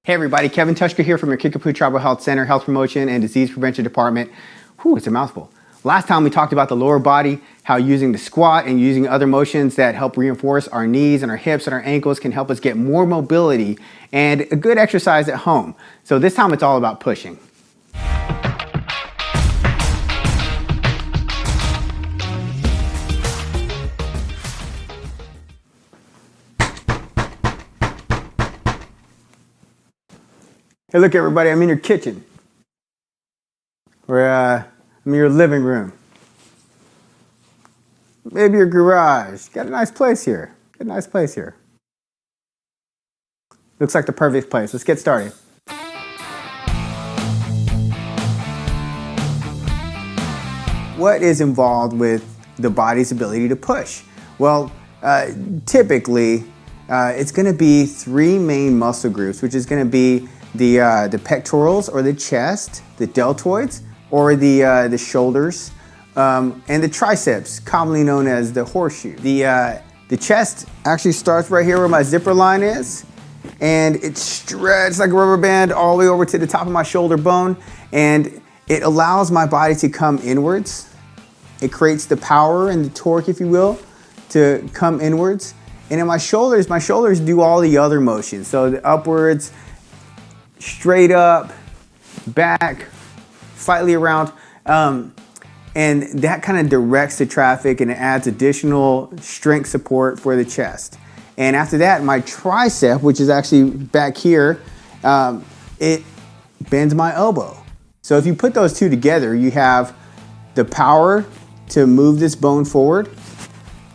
Hey everybody, Kevin Tushka here from your Kickapoo Tribal Health Center, Health Promotion and Disease Prevention Department. Whew, it's a mouthful. Last time we talked about the lower body, how using the squat and using other motions that help reinforce our knees and our hips and our ankles can help us get more mobility and a good exercise at home. So this time it's all about pushing. Hey, look everybody, I'm in your kitchen. Or I'm in your living room. Maybe your garage. Got a nice place here. Looks like the perfect place. Let's get started. What is involved with the body's ability to push? Well, typically, it's going to be three main muscle groups, which is going to be the pectorals or the chest, the deltoids or the shoulders, and the triceps, commonly known as the horseshoe. The chest actually starts right here where my zipper line is, and it stretches like a rubber band all the way over to the top of my shoulder bone, and it allows my body to come inwards. It creates the power and the torque, if you will, to come inwards. And in my shoulders do all the other motions. So the upwards, straight up, back, slightly around, and that kind of directs the traffic and it adds additional strength support for the chest. And after that, my tricep, which is actually back here, it bends my elbow. So if you put those two together, you have the power to move this bone forward,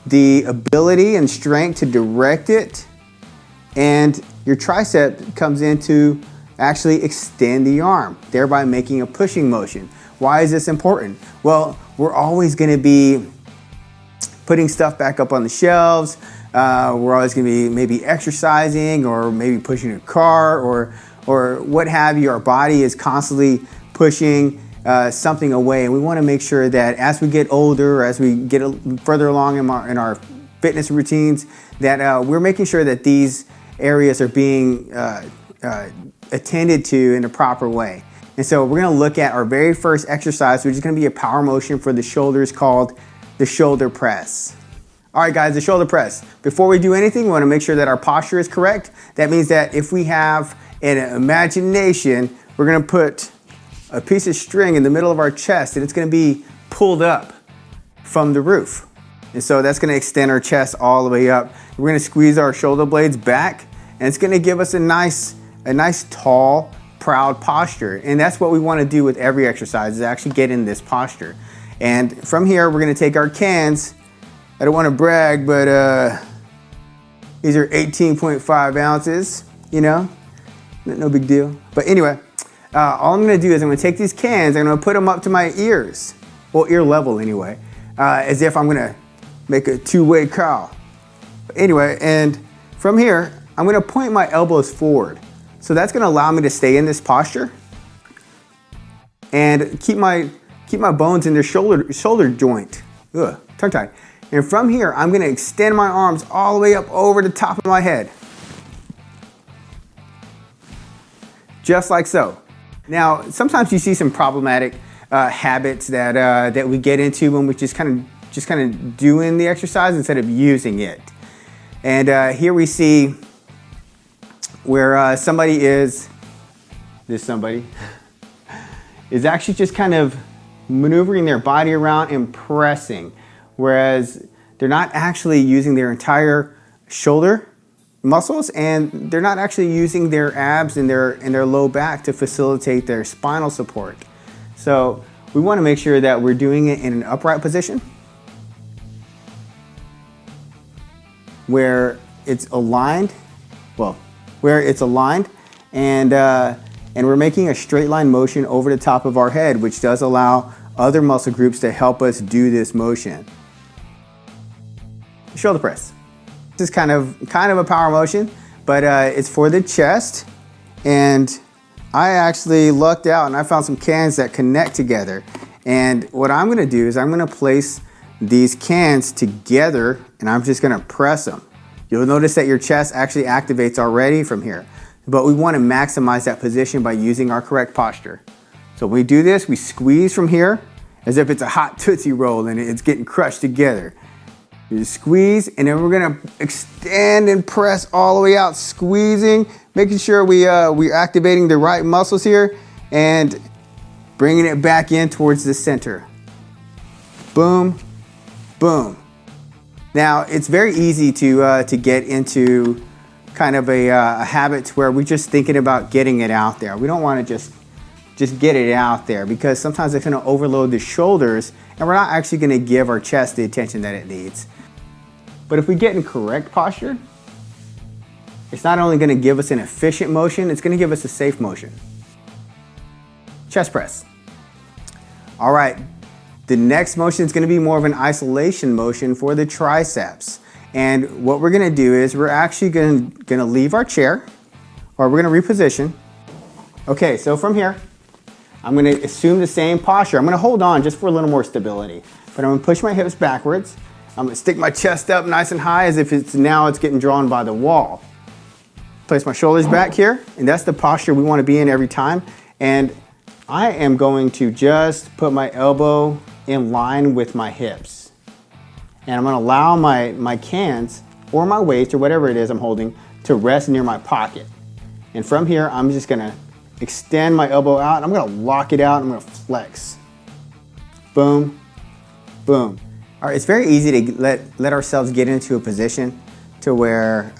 the ability and strength to direct it, and your tricep comes in to actually extend the arm, thereby making a pushing motion. Why is this important? Well, we're always going to be putting stuff back up on the shelves. We're always going to be maybe exercising or maybe pushing a car or what have you. Our body is constantly pushing something away, and we want to make sure that as we get older, as we get further along in our fitness routines, that we're making sure that these areas are being attended to in a proper way. And so we're going to look at our very first exercise, which is going to be a power motion for the shoulders called the shoulder press. All right, guys, the shoulder press. Before we do anything, we want to make sure that our posture is correct. That means that if we have an imagination, we're going to put a piece of string in the middle of our chest and it's going to be pulled up from the roof. And so that's going to extend our chest all the way up. We're going to squeeze our shoulder blades back and it's going to give us a nice tall, proud posture. And that's what we want to do with every exercise, is actually get in this posture. And from here, we're going to take our cans. I don't want to brag, but these are 18.5 ounces, you know, no big deal. But anyway, all I'm going to do is I'm going to take these cans, I'm going to put them up to my ears, well, ear level anyway, as if I'm going to make a two-way call. Anyway, and from here, I'm going to point my elbows forward. So that's going to allow me to stay in this posture and keep my bones in their shoulder joint. Tongue tied. And from here, I'm going to extend my arms all the way up over the top of my head. Just like so. Now, sometimes you see some problematic habits that we get into when we just kind of doing the exercise instead of using it. And here we see where somebody is actually just kind of maneuvering their body around and pressing, whereas they're not actually using their entire shoulder muscles and they're not actually using their abs and their low back to facilitate their spinal support. So we want to make sure that we're doing it in an upright position where it's aligned, and we're making a straight line motion over the top of our head, which does allow other muscle groups to help us do this motion. Shoulder press. This is kind of a power motion, but it's for the chest. And I actually lucked out and I found some cans that connect together. And what I'm going to do is I'm going to place these cans together and I'm just going to press them. You'll notice that your chest actually activates already from here. but we want to maximize that position by using our correct posture. So when we do this, we squeeze from here as if it's a hot Tootsie Roll and it's getting crushed together. You squeeze, and then we're gonna extend and press all the way out, squeezing, making sure we're activating the right muscles here and bringing it back in towards the center. Boom, boom. Now, it's very easy to get into kind of a habit where we're just thinking about getting it out there. We don't want to just get it out there, because sometimes it's going to overload the shoulders and we're not actually going to give our chest the attention that it needs. But if we get in correct posture, it's not only going to give us an efficient motion, it's going to give us a safe motion. Chest press. All right, the next motion is going to be more of an isolation motion for the triceps. And what we're going to do is we're actually going to leave our chair, or we're going to reposition. Okay, so from here, I'm going to assume the same posture. I'm going to hold on just for a little more stability, but I'm going to push my hips backwards. I'm going to stick my chest up nice and high as if it's getting drawn by the wall. Place my shoulders back here, and that's the posture we want to be in every time. And I am going to just put my elbow in line with my hips. And I'm going to allow my cans or my waist or whatever it is I'm holding to rest near my pocket. And from here, I'm just going to extend my elbow out, and I'm going to lock it out, and I'm going to flex. Boom, boom. All right, it's very easy to let ourselves get into a position to where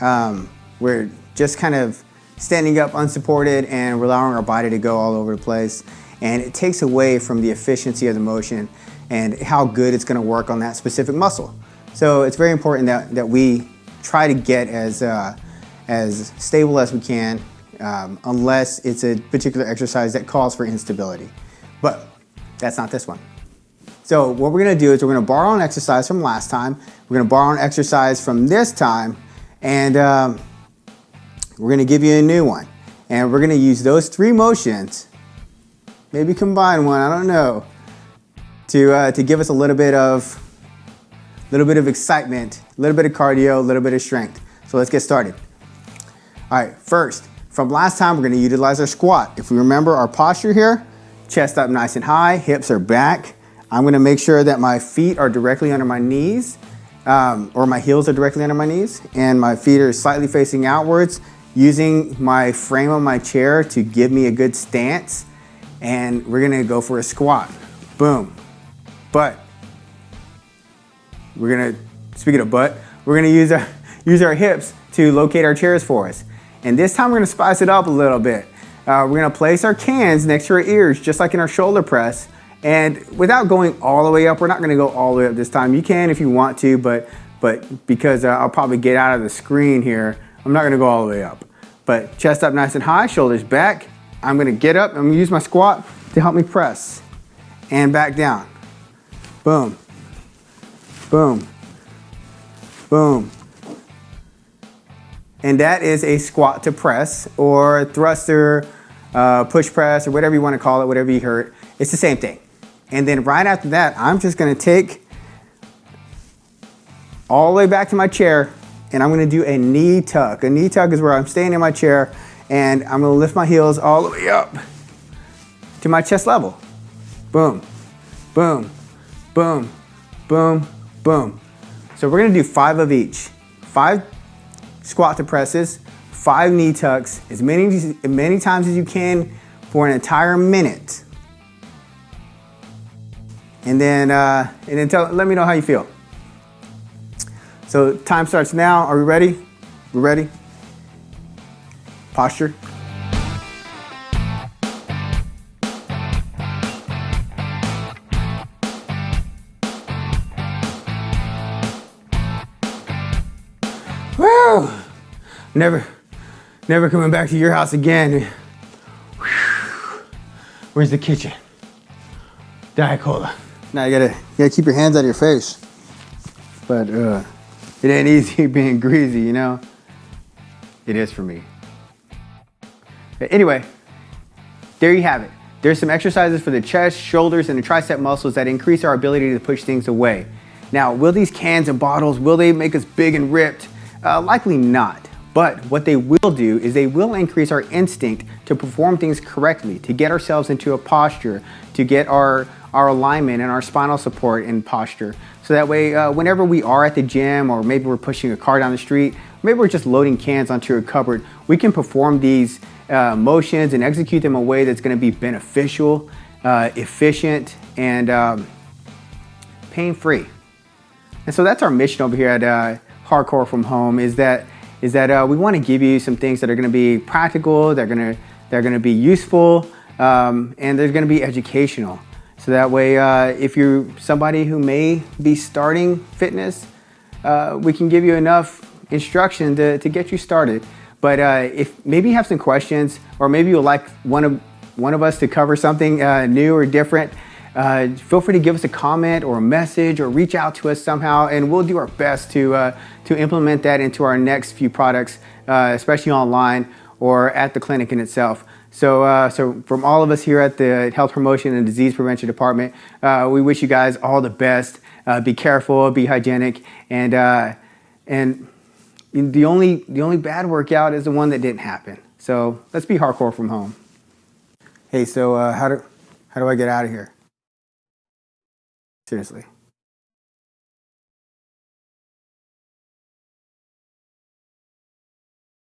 we're just kind of standing up unsupported and we're allowing our body to go all over the place. And it takes away from the efficiency of the motion and how good it's going to work on that specific muscle. So it's very important that we try to get as stable as we can, unless it's a particular exercise that calls for instability. But that's not this one. So what we're going to do is we're going to borrow an exercise from last time. We're going to borrow an exercise from this time, and we're going to give you a new one. And we're going to use those three motions, maybe combine one, I don't know, to give us a little bit of excitement, a little bit of cardio, a little bit of strength. So let's get started. All right, first, from last time, we're going to utilize our squat. If we remember our posture here, chest up nice and high, hips are back. I'm going to make sure that my feet are directly under my knees, or my heels are directly under my knees, and my feet are slightly facing outwards, using my frame of my chair to give me a good stance. And we're going to go for a squat. Boom. Butt. We're going to, speaking of butt, we're going to use our hips to locate our chairs for us. And this time we're going to spice it up a little bit. We're going to place our cans next to our ears, just like in our shoulder press. And without going all the way up, we're not going to go all the way up this time. You can if you want to, but because I'll probably get out of the screen here, I'm not going to go all the way up. But chest up nice and high, shoulders back. I'm going to get up. I'm going to use my squat to help me press. And back down. Boom. Boom. Boom. And that is a squat to press, or thruster, push press, or whatever you want to call it, whatever you heard. It's the same thing. And then right after that, I'm just going to take all the way back to my chair, and I'm going to do a knee tuck. A knee tuck is where I'm staying in my chair, and I'm going to lift my heels all the way up to my chest level. Boom, boom, boom, boom, boom. So we're going to do 5 of each. 5 squat to presses, 5 knee tucks, as many times as you can for an entire minute. And then let me know how you feel. So time starts now. Are we ready? We're ready? Posture. Woo! Never coming back to your house again. Where's the kitchen? Diet Cola. Now you gotta keep your hands out of your face. But it ain't easy being greasy, you know? It is for me. But anyway, there you have it. There's some exercises for the chest, shoulders, and the tricep muscles that increase our ability to push things away. Now, will these cans and bottles, will they make us big and ripped? Likely not. But what they will do is they will increase our instinct to perform things correctly, to get ourselves into a posture, to get our alignment and our spinal support in posture. So that way, whenever we are at the gym, or maybe we're pushing a car down the street, maybe we're just loading cans onto a cupboard, we can perform these motions and execute them in a way that's going to be beneficial, efficient, and pain-free. And so that's our mission over here at Hardcore from Home, is that we want to give you some things that are going to be practical, they're going to be useful, and they're going to be educational. So that way, if you're somebody who may be starting fitness, we can give you enough instruction to get you started. But if maybe you have some questions, or maybe you'd like one of us to cover something new or different, feel free to give us a comment or a message, or reach out to us somehow, and we'll do our best to implement that into our next few products, especially online or at the clinic in itself. So from all of us here at the Health Promotion and Disease Prevention Department, we wish you guys all the best. Be careful, be hygienic, and the only bad workout is the one that didn't happen. So let's be hardcore from home. Hey, so how do I get out of here? Seriously.